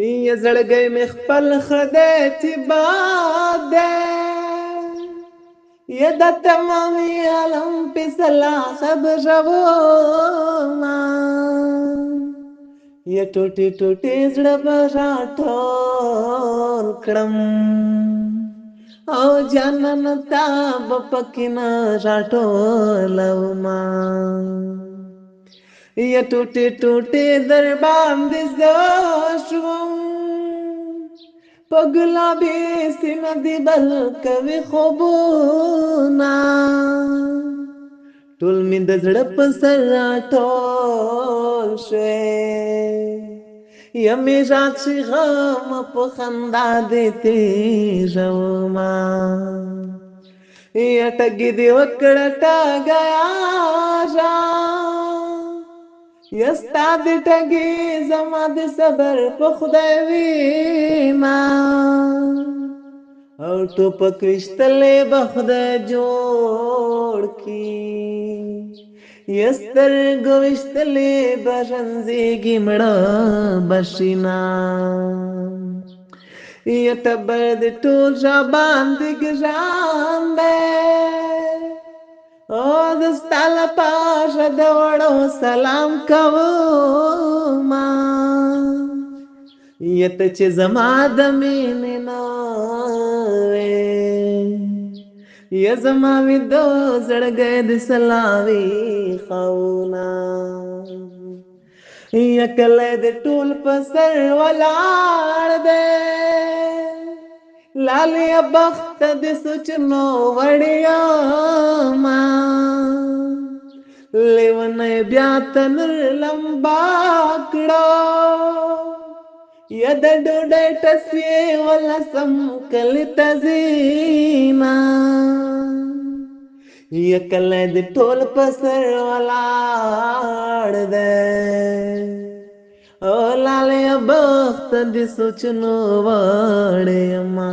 ये زړګی مې خپل خدای چې باد دی ये د تمامي عالم په سلا خبروما ये ټوټي ټوټي زړه به راټول کړم او جانان تا به پکې نه راټولوما ये टूटे टूटे दर باندې زوشم په ګلابي سینه دی بل کوي خوبونه ټول مې د زړه په سر راټول شوی یمې رات شي غم په خندا دې تېرومه یا ټګي دې وکړه ټګیاره یستا دې ټګي زما د صبر په خدای ویما او ټوپک وشتلې به خدای جوړ کی یسترګو وشتلې به رنځېږي مړه بشینا یا تبر د ټول را باندې ګران دی او د ستا لپاره د وړو سلام کوما یا ته چې زما د مینې نه وې یا زما وې د زړګی د سلاوي خونه یا کله د ټول په سر ولاړ دی لالیا بخت د سوچنو وړیا ما لیونه بیا تنر لمبا کړو یا د ډوډۍ ټسې ولا سم کلی تزینا یا کله د ټول په سر ولاړ دی او لالیا بخت د سوچنو وړیا ما